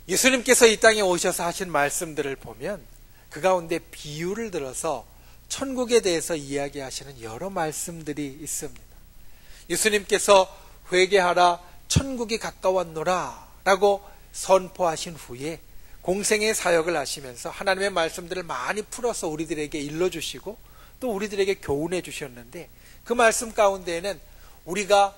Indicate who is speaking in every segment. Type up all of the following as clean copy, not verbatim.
Speaker 1: 예수님께서 이 땅에 오셔서 하신 말씀들을 보면 그 가운데 비유를 들어서 천국에 대해서 이야기하시는 여러 말씀들이 있습니다. 예수님께서 회개하라 천국이 가까웠노라 라고 선포하신 후에 공생의 사역을 하시면서 하나님의 말씀들을 많이 풀어서 우리들에게 일러주시고 또 우리들에게 교훈해 주셨는데, 그 말씀 가운데에는 우리가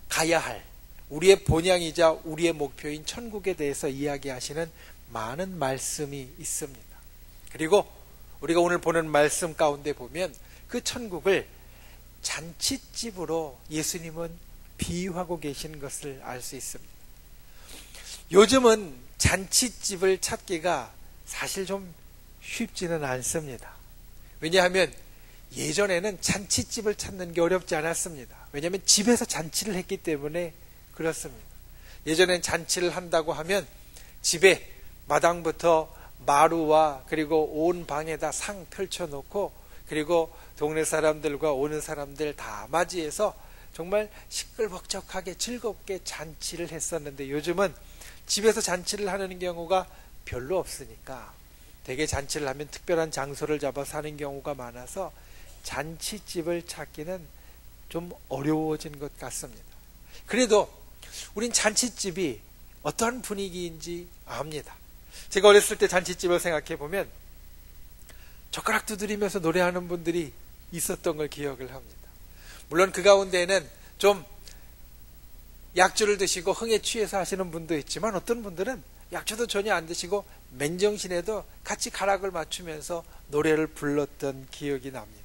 Speaker 1: 가야 할 우리의 본향이자 우리의 목표인 천국에 대해서 이야기하시는 많은 말씀이 있습니다. 그리고 우리가 오늘 보는 말씀 가운데 보면 그 천국을 잔칫집으로 예수님은 비유하고 계신 것을 알 수 있습니다. 요즘은 잔칫집을 찾기가 사실 좀 쉽지는 않습니다. 왜냐하면 예전에는 잔칫집을 찾는 게 어렵지 않았습니다. 왜냐하면 집에서 잔치를 했기 때문에 그렇습니다. 예전엔 잔치를 한다고 하면 집에 마당부터 마루와 그리고 온 방에다 상 펼쳐놓고 그리고 동네 사람들과 오는 사람들 다 맞이해서 정말 시끌벅적하게 즐겁게 잔치를 했었는데, 요즘은 집에서 잔치를 하는 경우가 별로 없으니까 대개 잔치를 하면 특별한 장소를 잡아서 하는 경우가 많아서 잔치집을 찾기는 좀 어려워진 것 같습니다. 그래도 우린 잔치집이 어떤 분위기인지 압니다. 제가 어렸을 때 잔치집을 생각해 보면 젓가락 두드리면서 노래하는 분들이 있었던 걸 기억을 합니다. 물론 그 가운데에는 좀 약주를 드시고 흥에 취해서 하시는 분도 있지만, 어떤 분들은 약주도 전혀 안 드시고 맨정신에도 같이 가락을 맞추면서 노래를 불렀던 기억이 납니다.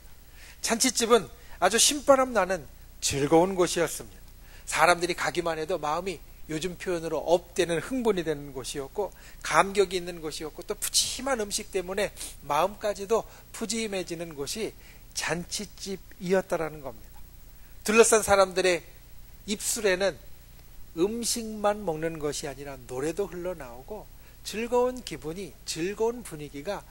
Speaker 1: 잔치집은 아주 신바람 나는 즐거운 곳이었습니다. 사람들이 가기만 해도 마음이 요즘 표현으로 업되는 흥분이 되는 곳이었고, 감격이 있는 곳이었고, 또 푸짐한 음식 때문에 마음까지도 푸짐해지는 곳이 잔치집이었다라는 겁니다. 둘러싼 사람들의 입술에는 음식만 먹는 것이 아니라 노래도 흘러나오고 즐거운 기분이, 즐거운 분위기가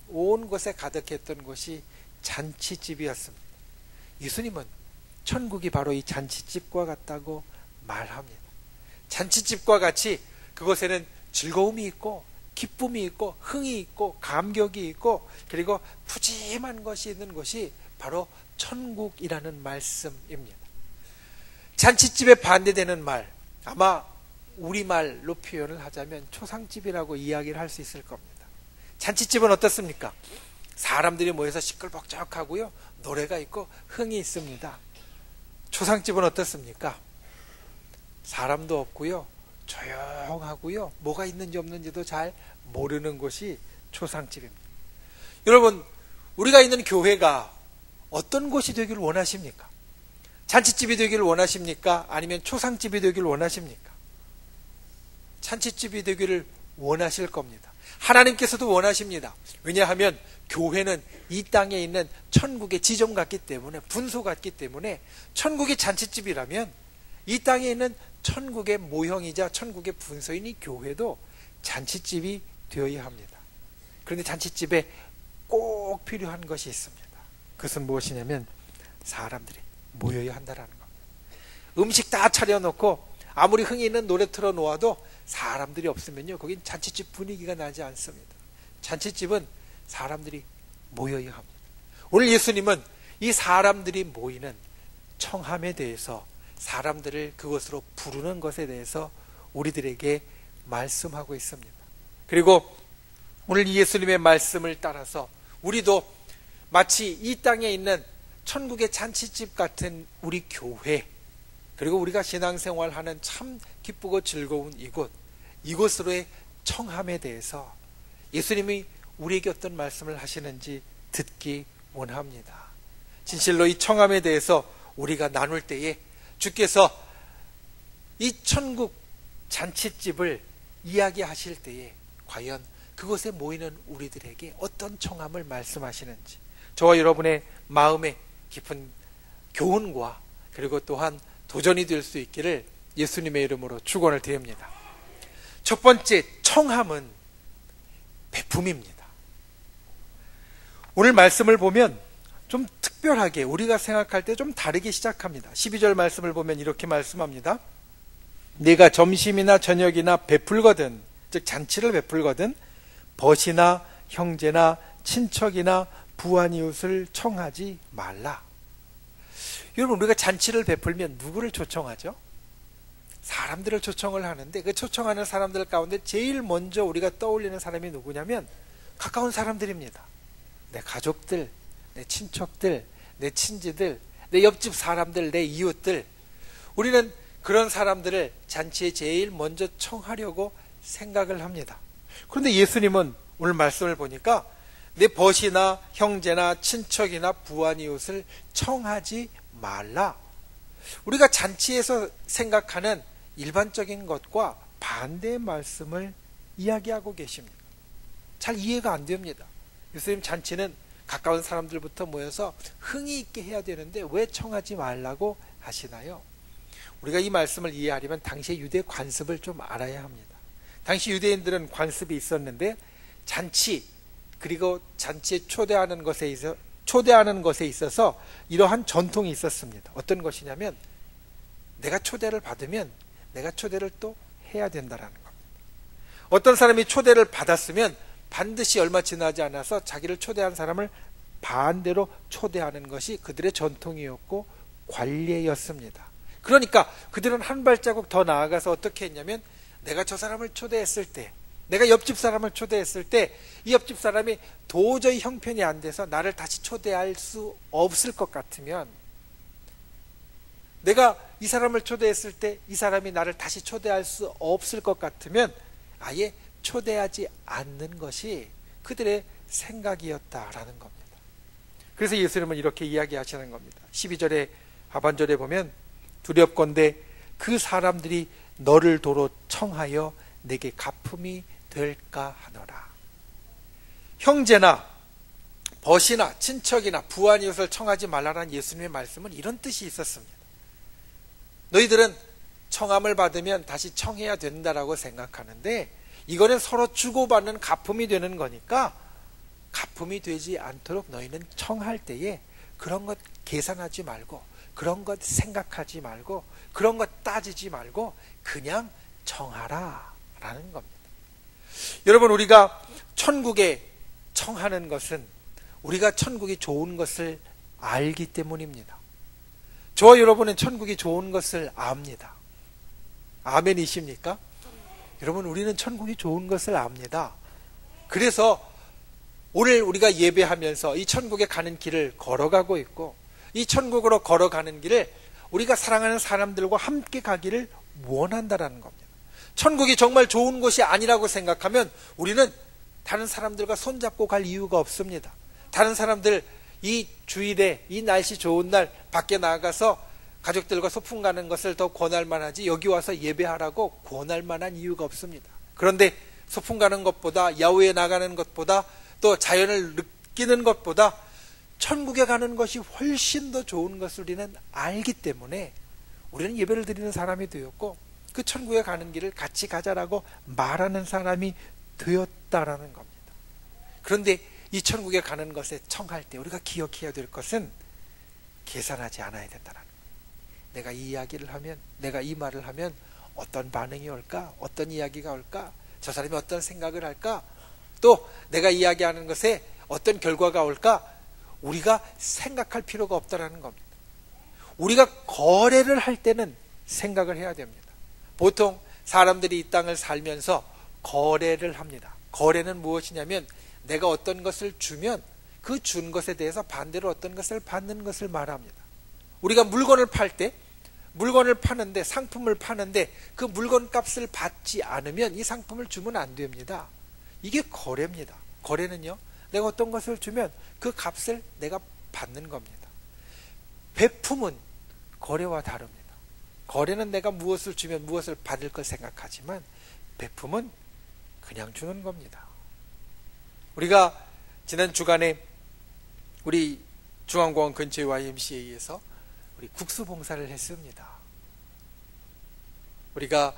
Speaker 1: 온 곳에 가득했던 곳이 잔치집이었습니다. 예수님은 천국이 바로 이 잔치집과 같다고 말합니다. 잔치집과 같이 그곳에는 즐거움이 있고 기쁨이 있고 흥이 있고 감격이 있고 그리고 푸짐한 것이 있는 곳이 바로 천국이라는 말씀입니다. 잔치집에 반대되는 말, 아마 우리말로 표현을 하자면 초상집이라고 이야기를 할 수 있을 겁니다. 잔치집은 어떻습니까? 사람들이 모여서 시끌벅적하고요, 노래가 있고 흥이 있습니다. 초상집은 어떻습니까? 사람도 없고요, 조용하고요, 뭐가 있는지 없는지도 잘 모르는 곳이 초상집입니다. 여러분, 우리가 있는 교회가 어떤 곳이 되기를 원하십니까? 잔치집이 되기를 원하십니까? 아니면 초상집이 되기를 원하십니까? 잔치집이 되기를 원하실 겁니다. 하나님께서도 원하십니다. 왜냐하면 교회는 이 땅에 있는 천국의 지점 같기 때문에, 분소 같기 때문에 천국의 잔치집이라면 이 땅에 있는 천국의 모형이자 천국의 분소인 이 교회도 잔치집이 되어야 합니다. 그런데 잔치집에 꼭 필요한 것이 있습니다. 그것은 무엇이냐면 사람들이 모여야 한다라는 겁니다. 음식 다 차려놓고 아무리 흥이 있는 노래 틀어놓아도 사람들이 없으면요, 거긴 잔치집 분위기가 나지 않습니다. 잔치집은 사람들이 모여야 합니다. 오늘 예수님은 이 사람들이 모이는 청함에 대해서, 사람들을 그것으로 부르는 것에 대해서 우리들에게 말씀하고 있습니다. 그리고 오늘 이 예수님의 말씀을 따라서 우리도 마치 이 땅에 있는 천국의 잔치집 같은 우리 교회, 그리고 우리가 신앙생활하는 참 기쁘고 즐거운 이곳으로의 청함에 대해서 예수님이 우리에게 어떤 말씀을 하시는지 듣기 원합니다. 진실로 이 청함에 대해서 우리가 나눌 때에 주께서 이 천국 잔치집을 이야기하실 때에 과연 그곳에 모이는 우리들에게 어떤 청함을 말씀하시는지, 저와 여러분의 마음에 깊은 교훈과 그리고 또한 도전이 될 수 있기를 예수님의 이름으로 축원을 드립니다. 첫 번째 청함은 베품입니다. 오늘 말씀을 보면 좀 특별하게 우리가 생각할 때 좀 다르게 시작합니다. 12절 말씀을 보면 이렇게 말씀합니다. 네가 점심이나 저녁이나 베풀거든, 즉 잔치를 베풀거든 벗이나 형제나 친척이나 부한 이웃을 청하지 말라. 여러분, 우리가 잔치를 베풀면 누구를 초청하죠? 사람들을 초청을 하는데 그 초청하는 사람들 가운데 제일 먼저 우리가 떠올리는 사람이 누구냐면 가까운 사람들입니다. 내 가족들, 내 친척들, 내 친지들, 내 옆집 사람들, 내 이웃들. 우리는 그런 사람들을 잔치에 제일 먼저 청하려고 생각을 합니다. 그런데 예수님은 오늘 말씀을 보니까 내 벗이나 형제나 친척이나 부한 이웃을 청하지 말라. 우리가 잔치에서 생각하는 일반적인 것과 반대의 말씀을 이야기하고 계십니다. 잘 이해가 안 됩니다. 예수님 잔치는 가까운 사람들부터 모여서 흥이 있게 해야 되는데 왜 청하지 말라고 하시나요? 우리가 이 말씀을 이해하려면 당시의 유대 관습을 좀 알아야 합니다. 당시 유대인들은 관습이 있었는데 잔치, 그리고 잔치에 초대하는 것에 있어서 이러한 전통이 있었습니다. 어떤 것이냐면 내가 초대를 받으면 내가 초대를 또 해야 된다라는 겁니다. 어떤 사람이 초대를 받았으면 반드시 얼마 지나지 않아서 자기를 초대한 사람을 반대로 초대하는 것이 그들의 전통이었고 관례였습니다. 그러니까 그들은 한 발자국 더 나아가서 어떻게 했냐면 내가 저 사람을 초대했을 때, 내가 옆집 사람을 초대했을 때 이 옆집 사람이 도저히 형편이 안 돼서 나를 다시 초대할 수 없을 것 같으면, 내가 이 사람을 초대했을 때 이 사람이 나를 다시 초대할 수 없을 것 같으면 아예 초대하지 않는 것이 그들의 생각이었다라는 겁니다. 그래서 예수님은 이렇게 이야기하시는 겁니다. 12절에 하반절에 보면 두렵건대 그 사람들이 너를 도로 청하여 내게 갚음이 될까 하노라. 형제나 벗이나 친척이나 부한 이웃을 청하지 말라라는 예수님의 말씀은 이런 뜻이 있었습니다. 너희들은 청함을 받으면 다시 청해야 된다라고 생각하는데 이거는 서로 주고받는 갚음이 되는 거니까 갚음이 되지 않도록 너희는 청할 때에 그런 것 계산하지 말고, 그런 것 생각하지 말고, 그런 것 따지지 말고 그냥 청하라 라는 겁니다. 여러분, 우리가 천국에 청하는 것은 우리가 천국이 좋은 것을 알기 때문입니다. 저와 여러분은 천국이 좋은 것을 압니다. 아멘이십니까? 여러분, 우리는 천국이 좋은 것을 압니다. 그래서 오늘 우리가 예배하면서 이 천국에 가는 길을 걸어가고 있고, 이 천국으로 걸어가는 길을 우리가 사랑하는 사람들과 함께 가기를 원한다라는 겁니다. 천국이 정말 좋은 곳이 아니라고 생각하면 우리는 다른 사람들과 손잡고 갈 이유가 없습니다. 다른 사람들 이 주일에, 이 날씨 좋은 날 밖에 나가서 가족들과 소풍 가는 것을 더 권할 만하지 여기 와서 예배하라고 권할 만한 이유가 없습니다. 그런데 소풍 가는 것보다, 야외에 나가는 것보다, 또 자연을 느끼는 것보다 천국에 가는 것이 훨씬 더 좋은 것을 우리는 알기 때문에 우리는 예배를 드리는 사람이 되었고, 그 천국에 가는 길을 같이 가자라고 말하는 사람이 되었다라는 겁니다. 그런데 이 천국에 가는 것에 청할 때 우리가 기억해야 될 것은 계산하지 않아야 된다는 거예요. 내가 이 이야기를 하면, 내가 이 말을 하면 어떤 반응이 올까? 어떤 이야기가 올까? 저 사람이 어떤 생각을 할까? 또 내가 이야기하는 것에 어떤 결과가 올까? 우리가 생각할 필요가 없다는 겁니다. 우리가 거래를 할 때는 생각을 해야 됩니다. 보통 사람들이 이 땅을 살면서 거래를 합니다. 거래는 무엇이냐면 내가 어떤 것을 주면 그 준 것에 대해서 반대로 어떤 것을 받는 것을 말합니다. 우리가 물건을 팔 때, 물건을 파는데, 상품을 파는데 그 물건 값을 받지 않으면 이 상품을 주면 안 됩니다. 이게 거래입니다. 거래는요, 내가 어떤 것을 주면 그 값을 내가 받는 겁니다. 베품은 거래와 다릅니다. 거래는 내가 무엇을 주면 무엇을 받을 걸 생각하지만 베품은 그냥 주는 겁니다. 우리가 지난 주간에 우리 중앙공원 근처의 YMCA에서 우리 국수 봉사를 했습니다. 우리가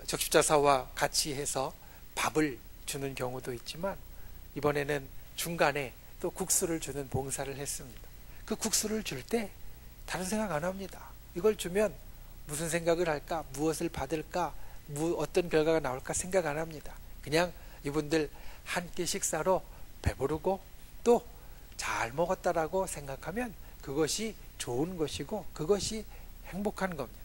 Speaker 1: 적십자사와 같이 해서 밥을 주는 경우도 있지만 이번에는 중간에 또 국수를 주는 봉사를 했습니다. 그 국수를 줄 때 다른 생각 안 합니다. 이걸 주면 무슨 생각을 할까? 무엇을 받을까? 어떤 결과가 나올까 생각 안 합니다. 그냥 이분들 한 끼 식사로 배부르고 또 잘 먹었다라고 생각하면 그것이 좋은 것이고 그것이 행복한 겁니다.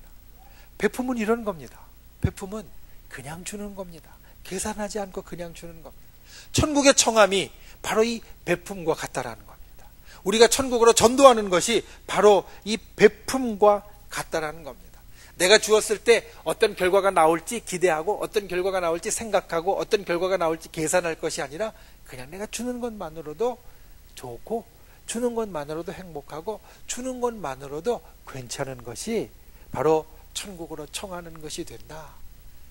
Speaker 1: 베품은 이런 겁니다. 베품은 그냥 주는 겁니다. 계산하지 않고 그냥 주는 겁니다. 천국의 청함이 바로 이 베품과 같다라는 겁니다. 우리가 천국으로 전도하는 것이 바로 이 베품과 같다라는 겁니다. 내가 주었을 때 어떤 결과가 나올지 기대하고 어떤 결과가 나올지 생각하고 어떤 결과가 나올지 계산할 것이 아니라 그냥 내가 주는 것만으로도 좋고 주는 것만으로도 행복하고 주는 것만으로도 괜찮은 것이 바로 천국으로 청하는 것이 된다.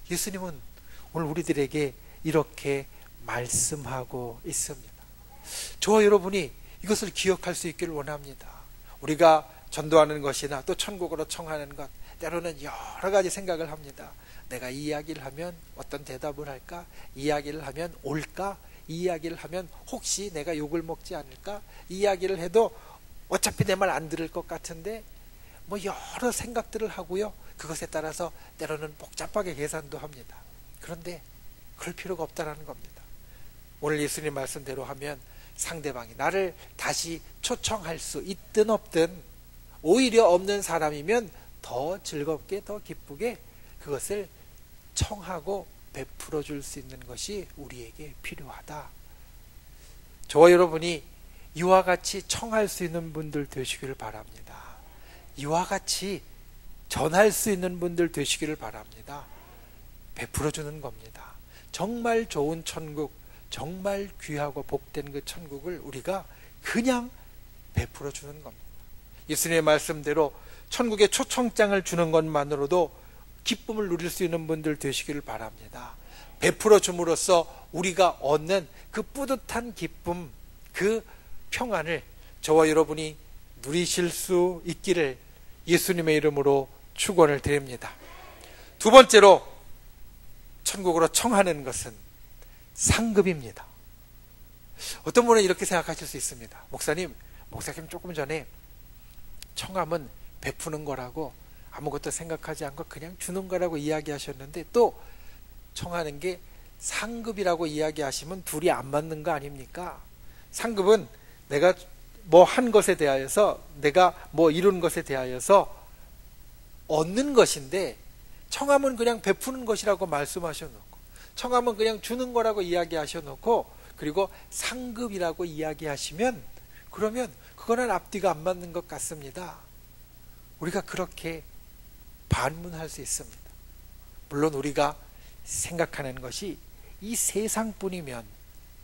Speaker 1: 예수님은 오늘 우리들에게 이렇게 말씀하고 있습니다. 저와 여러분이 이것을 기억할 수 있기를 원합니다. 우리가 전도하는 것이나 또 천국으로 청하는 것, 때로는 여러 가지 생각을 합니다. 내가 이 이야기를 하면 어떤 대답을 할까? 이 이야기를 하면 올까? 이 이야기를 하면 혹시 내가 욕을 먹지 않을까? 이 이야기를 해도 어차피 내 말 안 들을 것 같은데 뭐 여러 생각들을 하고요. 그것에 따라서 때로는 복잡하게 계산도 합니다. 그런데 그럴 필요가 없다는 겁니다. 오늘 예수님 말씀대로 하면 상대방이 나를 다시 초청할 수 있든 없든 오히려 없는 사람이면 더 즐겁게 더 기쁘게 그것을 청하고 베풀어 줄 수 있는 것이 우리에게 필요하다. 저와 여러분이 이와 같이 청할 수 있는 분들 되시기를 바랍니다. 이와 같이 전할 수 있는 분들 되시기를 바랍니다. 베풀어 주는 겁니다. 정말 좋은 천국, 정말 귀하고 복된 그 천국을 우리가 그냥 베풀어 주는 겁니다. 예수님의 말씀대로 천국의 초청장을 주는 것만으로도 기쁨을 누릴 수 있는 분들 되시기를 바랍니다. 베풀어 줌으로써 우리가 얻는 그 뿌듯한 기쁨, 그 평안을 저와 여러분이 누리실 수 있기를 예수님의 이름으로 축원을 드립니다. 두 번째로 천국으로 청하는 것은 상급입니다. 어떤 분은 이렇게 생각하실 수 있습니다. 목사님 조금 전에 청함은 베푸는 거라고 아무것도 생각하지 않고 그냥 주는 거라고 이야기하셨는데 또 청하는 게 상급이라고 이야기하시면 둘이 안 맞는 거 아닙니까? 상급은 내가 뭐 한 것에 대하여서 내가 뭐 이룬 것에 대하여서 얻는 것인데 청함은 그냥 베푸는 것이라고 말씀하셔놓고 청함은 그냥 주는 거라고 이야기하셔놓고 그리고 상급이라고 이야기하시면 그러면 그거는 앞뒤가 안 맞는 것 같습니다. 우리가 그렇게 반문할 수 있습니다. 물론 우리가 생각하는 것이 이 세상뿐이면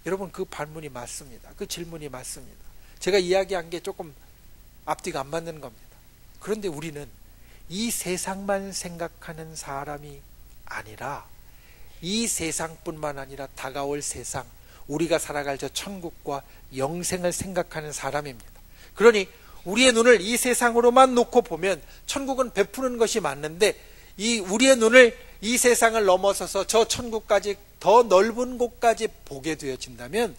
Speaker 1: 여러분 그 반문이 맞습니다. 그 질문이 맞습니다. 제가 이야기한 게 조금 앞뒤가 안 맞는 겁니다. 그런데 우리는 이 세상만 생각하는 사람이 아니라 이 세상뿐만 아니라 다가올 세상, 우리가 살아갈 저 천국과 영생을 생각하는 사람입니다. 그러니 우리의 눈을 이 세상으로만 놓고 보면 천국은 베푸는 것이 맞는데 이 우리의 눈을 이 세상을 넘어서서 저 천국까지 더 넓은 곳까지 보게 되어진다면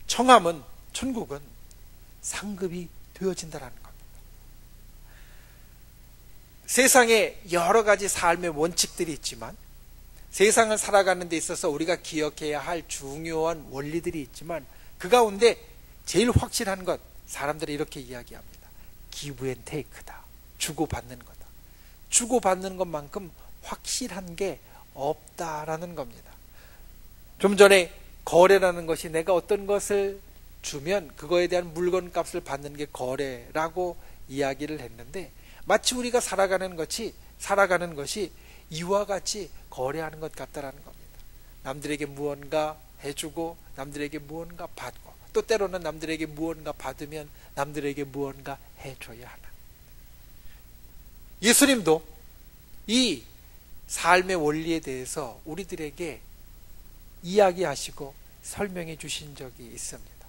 Speaker 1: 청함은 천국은 상급이 되어진다는 겁니다. 세상에 여러 가지 삶의 원칙들이 있지만 세상을 살아가는 데 있어서 우리가 기억해야 할 중요한 원리들이 있지만 그 가운데 제일 확실한 것 사람들이 이렇게 이야기합니다. 기브 앤 테이크다. 주고받는 거다. 주고받는 것만큼 확실한 게 없다라는 겁니다. 좀 전에 거래라는 것이 내가 어떤 것을 주면 그거에 대한 물건값을 받는 게 거래라고 이야기를 했는데 마치 우리가 살아가는 것이 이와 같이 거래하는 것 같다라는 겁니다. 남들에게 무언가 해주고 남들에게 무언가 받고 또 때로는 남들에게 무언가 받으면 남들에게 무언가 해줘야 하는 예수님도 이 삶의 원리에 대해서 우리들에게 이야기하시고 설명해 주신 적이 있습니다.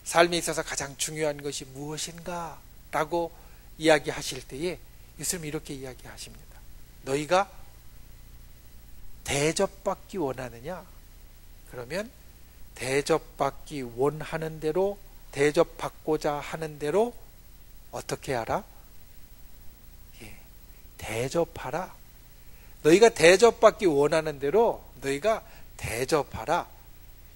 Speaker 1: 삶에 있어서 가장 중요한 것이 무엇인가 라고 이야기하실 때에 예수님이 이렇게 이야기하십니다. 너희가 대접받기 원하느냐? 그러면 대접받기 원하는 대로 대접받고자 하는 대로 어떻게 하라? 대접하라. 너희가 대접받기 원하는 대로 너희가 대접하라.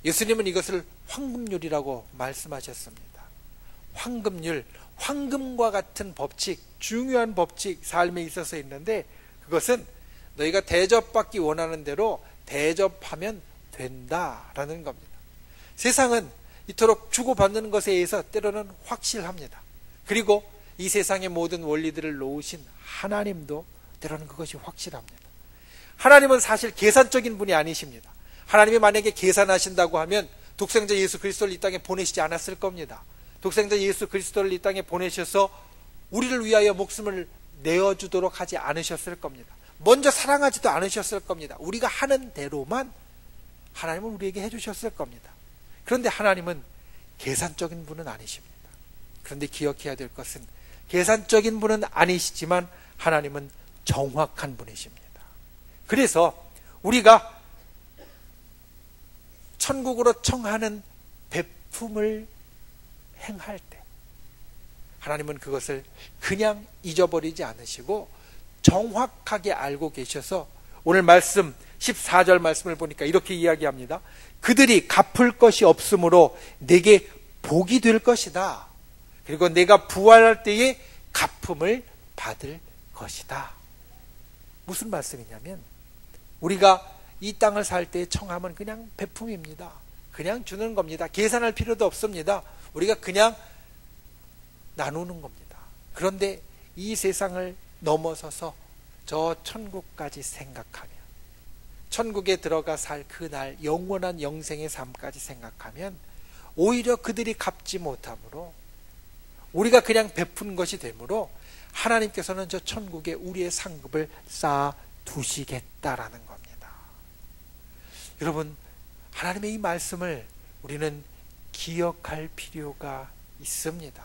Speaker 1: 예수님은 이것을 황금률이라고 말씀하셨습니다. 황금률, 황금과 같은 법칙, 중요한 법칙, 삶에 있어서 있는데 그것은 너희가 대접받기 원하는 대로 대접하면 된다라는 겁니다. 세상은 이토록 주고받는 것에 의해서 때로는 확실합니다. 그리고 이 세상의 모든 원리들을 놓으신 하나님도 때로는 그것이 확실합니다. 하나님은 사실 계산적인 분이 아니십니다. 하나님이 만약에 계산하신다고 하면 독생자 예수 그리스도를 이 땅에 보내시지 않았을 겁니다. 독생자 예수 그리스도를 이 땅에 보내셔서 우리를 위하여 목숨을 내어주도록 하지 않으셨을 겁니다. 먼저 사랑하지도 않으셨을 겁니다. 우리가 하는 대로만 하나님은 우리에게 해주셨을 겁니다. 그런데 하나님은 계산적인 분은 아니십니다. 그런데 기억해야 될 것은 계산적인 분은 아니시지만 하나님은 정확한 분이십니다. 그래서 우리가 천국으로 청하는 베품을 행할 때 하나님은 그것을 그냥 잊어버리지 않으시고 정확하게 알고 계셔서 오늘 말씀 14절 말씀을 보니까 이렇게 이야기합니다. 그들이 갚을 것이 없으므로 내게 복이 될 것이다. 그리고 내가 부활할 때에 갚음을 받을 것이다. 무슨 말씀이냐면 우리가 이 땅을 살 때 청함은 그냥 베품입니다. 그냥 주는 겁니다. 계산할 필요도 없습니다. 우리가 그냥 나누는 겁니다. 그런데 이 세상을 넘어서서 저 천국까지 생각하면, 천국에 들어가 살 그날 영원한 영생의 삶까지 생각하면 오히려 그들이 갚지 못하므로 우리가 그냥 베푼 것이 되므로 하나님께서는 저 천국에 우리의 상급을 쌓아 두시겠다라는 겁니다. 여러분, 하나님의 이 말씀을 우리는 기억할 필요가 있습니다.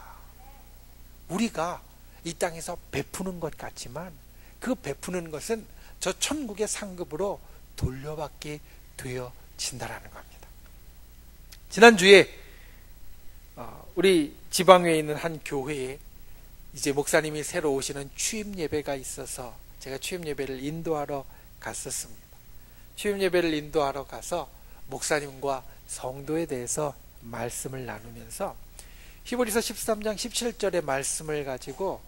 Speaker 1: 우리가 이 땅에서 베푸는 것 같지만 그 베푸는 것은 저 천국의 상급으로 돌려받게 되어진다라는 겁니다. 지난주에 우리 지방에 있는 한 교회에 이제 목사님이 새로 오시는 취임 예배가 있어서 제가 취임 예배를 인도하러 갔었습니다. 취임 예배를 인도하러 가서 목사님과 성도에 대해서 말씀을 나누면서 히브리서 13장 17절의 말씀을 가지고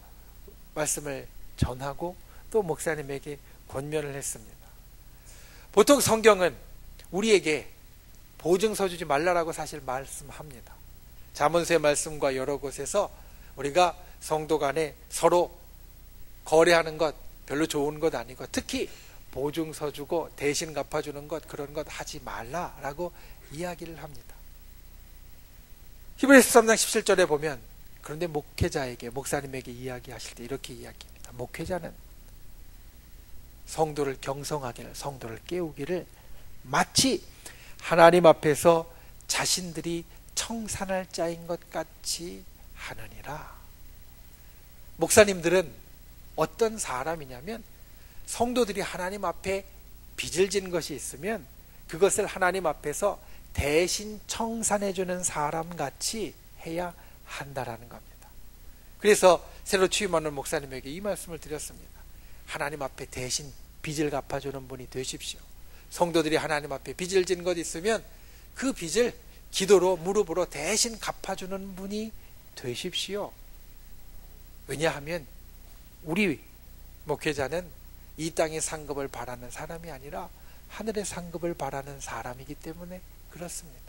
Speaker 1: 말씀을 전하고 또 목사님에게 권면을 했습니다. 보통 성경은 우리에게 보증서 주지 말라라고 사실 말씀합니다. 잠언서의 말씀과 여러 곳에서 우리가 성도 간에 서로 거래하는 것 별로 좋은 것 아니고 특히 보증서 주고 대신 갚아주는 것 그런 것 하지 말라라고 이야기를 합니다. 히브리서 13장 17절에 보면 그런데 목회자에게 목사님에게 이야기하실 때 이렇게 이야기합니다. 목회자는 성도를 경성하기를 성도를 깨우기를 마치 하나님 앞에서 자신들이 청산할 자인 것 같이 하느니라. 목사님들은 어떤 사람이냐면 성도들이 하나님 앞에 빚을 진 것이 있으면 그것을 하나님 앞에서 대신 청산해 주는 사람 같이 해야 한다라는 겁니다. 그래서 새로 취임하는 목사님에게 이 말씀을 드렸습니다. 하나님 앞에 대신 빚을 갚아주는 분이 되십시오. 성도들이 하나님 앞에 빚을 진 것 있으면 그 빚을 기도로 무릎으로 대신 갚아주는 분이 되십시오. 왜냐하면 우리 목회자는 이 땅의 상급을 바라는 사람이 아니라 하늘의 상급을 바라는 사람이기 때문에 그렇습니다.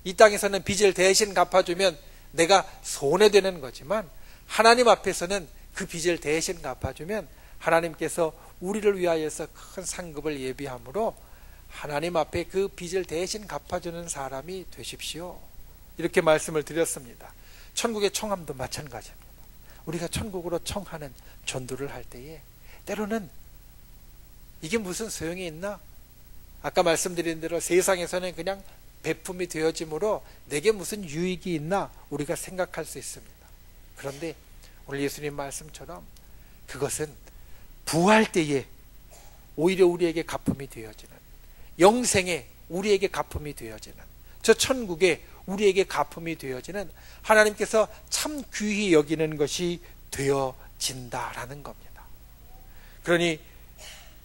Speaker 1: 이 땅에서는 빚을 대신 갚아주면 내가 손해되는 거지만 하나님 앞에서는 그 빚을 대신 갚아주면 하나님께서 우리를 위하여서 큰 상급을 예비함으로 하나님 앞에 그 빚을 대신 갚아주는 사람이 되십시오. 이렇게 말씀을 드렸습니다. 천국의 청함도 마찬가지입니다. 우리가 천국으로 청하는 전도를 할 때에 때로는 이게 무슨 소용이 있나? 아까 말씀드린 대로 세상에서는 그냥 베품이 되어지므로 내게 무슨 유익이 있나? 우리가 생각할 수 있습니다. 그런데 오늘 예수님 말씀처럼 그것은 부활 때에 오히려 우리에게 갚음이 되어지는, 영생에 우리에게 갚음이 되어지는, 저 천국에 우리에게 갚음이 되어지는 하나님께서 참 귀히 여기는 것이 되어진다라는 겁니다. 그러니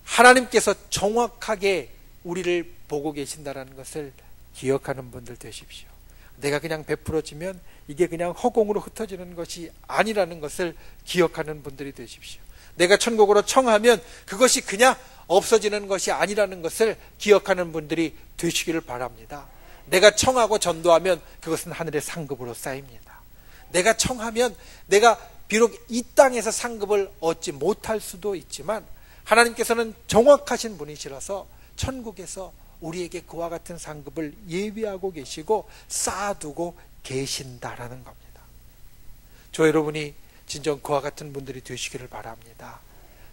Speaker 1: 하나님께서 정확하게 우리를 보고 계신다는 것을 기억하는 분들 되십시오. 내가 그냥 베풀어지면 이게 그냥 허공으로 흩어지는 것이 아니라는 것을 기억하는 분들이 되십시오. 내가 천국으로 청하면 그것이 그냥 없어지는 것이 아니라는 것을 기억하는 분들이 되시기를 바랍니다. 내가 청하고 전도하면 그것은 하늘의 상급으로 쌓입니다. 내가 청하면 내가 비록 이 땅에서 상급을 얻지 못할 수도 있지만 하나님께서는 정확하신 분이시라서 천국에서 우리에게 그와 같은 상급을 예비하고 계시고 쌓아두고 계신다라는 겁니다. 저 여러분이 진정 그와 같은 분들이 되시기를 바랍니다.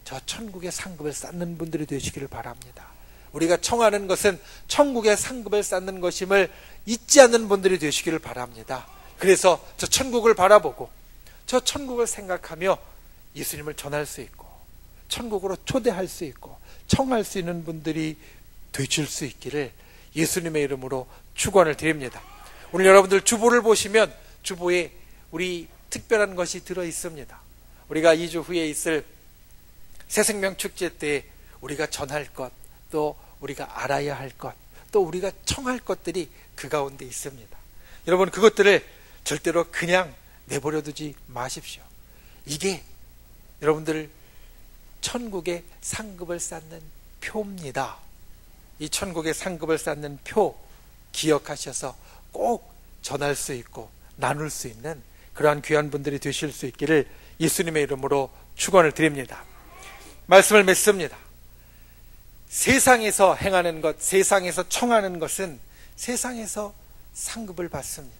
Speaker 1: 저 천국의 상급을 쌓는 분들이 되시기를 바랍니다. 우리가 청하는 것은 천국의 상급을 쌓는 것임을 잊지 않는 분들이 되시기를 바랍니다. 그래서 저 천국을 바라보고 저 천국을 생각하며 예수님을 전할 수 있고 천국으로 초대할 수 있고 청할 수 있는 분들이 되실 수 있기를 예수님의 이름으로 축원을 드립니다. 오늘 여러분들 주보를 보시면 주보에 우리 특별한 것이 들어 있습니다. 우리가 2주 후에 있을 새생명 축제 때 우리가 전할 것, 또 우리가 알아야 할 것, 또 우리가 청할 것들이 그 가운데 있습니다. 여러분 그것들을 절대로 그냥 내버려 두지 마십시오. 이게 여러분들 천국의 상급을 쌓는 표입니다. 이 천국의 상급을 쌓는 표 기억하셔서 꼭 전할 수 있고 나눌 수 있는 그러한 귀한 분들이 되실 수 있기를 예수님의 이름으로 축원을 드립니다. 말씀을 맺습니다. 세상에서 행하는 것, 세상에서 청하는 것은 세상에서 상급을 받습니다.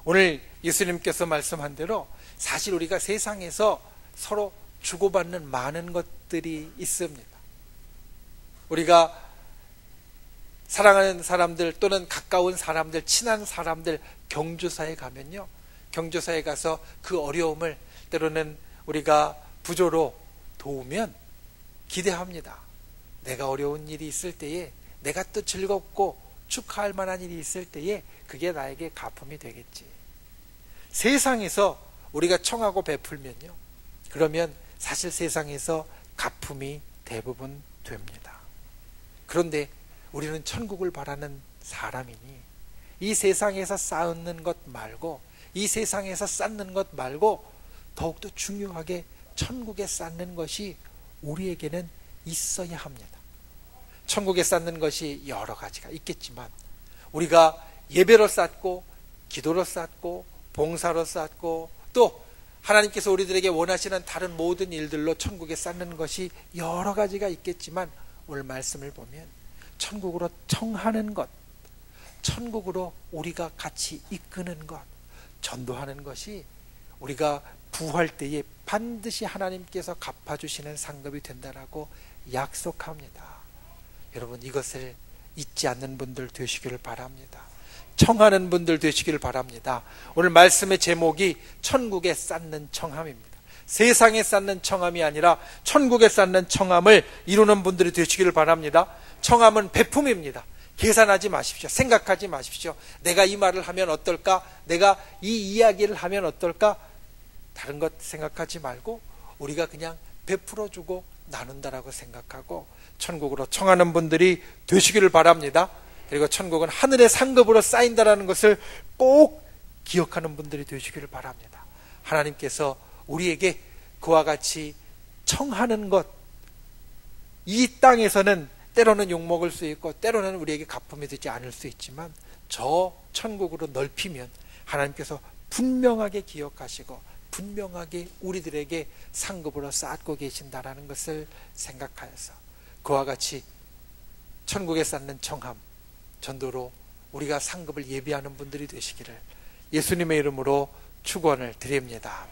Speaker 1: 오늘 예수님께서 말씀한 대로 사실 우리가 세상에서 서로 주고받는 많은 것들이 있습니다. 우리가 사랑하는 사람들 또는 가까운 사람들, 친한 사람들 경조사에 가면요, 경조사에 가서 그 어려움을 때로는 우리가 부조로 도우면 기대합니다. 내가 어려운 일이 있을 때에, 내가 또 즐겁고 축하할 만한 일이 있을 때에 그게 나에게 가품이 되겠지. 세상에서 우리가 청하고 베풀면요, 그러면 사실 세상에서 가품이 대부분 됩니다. 그런데 우리는 천국을 바라는 사람이니 이 세상에서 쌓는 것 말고, 이 세상에서 쌓는 것 말고 더욱더 중요하게 천국에 쌓는 것이 우리에게는 있어야 합니다. 천국에 쌓는 것이 여러 가지가 있겠지만 우리가 예배로 쌓고 기도로 쌓고 봉사로 쌓고 또 하나님께서 우리들에게 원하시는 다른 모든 일들로 천국에 쌓는 것이 여러 가지가 있겠지만 오늘 말씀을 보면 천국으로 청하는 것, 천국으로 우리가 같이 이끄는 것, 전도하는 것이 우리가 부활 때에 반드시 하나님께서 갚아주시는 상급이 된다라고 약속합니다. 여러분 이것을 잊지 않는 분들 되시기를 바랍니다. 청하는 분들 되시기를 바랍니다. 오늘 말씀의 제목이 천국에 쌓는 청함입니다. 세상에 쌓는 청함이 아니라 천국에 쌓는 청함을 이루는 분들이 되시기를 바랍니다. 청함은 베품입니다. 계산하지 마십시오. 생각하지 마십시오. 내가 이 말을 하면 어떨까? 내가 이 이야기를 하면 어떨까? 다른 것 생각하지 말고 우리가 그냥 베풀어주고 나눈다라고 생각하고 천국으로 청하는 분들이 되시기를 바랍니다. 그리고 천국은 하늘의 상급으로 쌓인다라는 것을 꼭 기억하는 분들이 되시기를 바랍니다. 하나님께서 우리에게 그와 같이 청하는 것, 이 땅에서는 때로는 욕먹을 수 있고 때로는 우리에게 가품이 되지 않을 수 있지만 저 천국으로 넓히면 하나님께서 분명하게 기억하시고 분명하게 우리들에게 상급으로 쌓고 계신다라는 것을 생각하여서 그와 같이 천국에 쌓는 청함, 전도로 우리가 상급을 예비하는 분들이 되시기를 예수님의 이름으로 축원을 드립니다.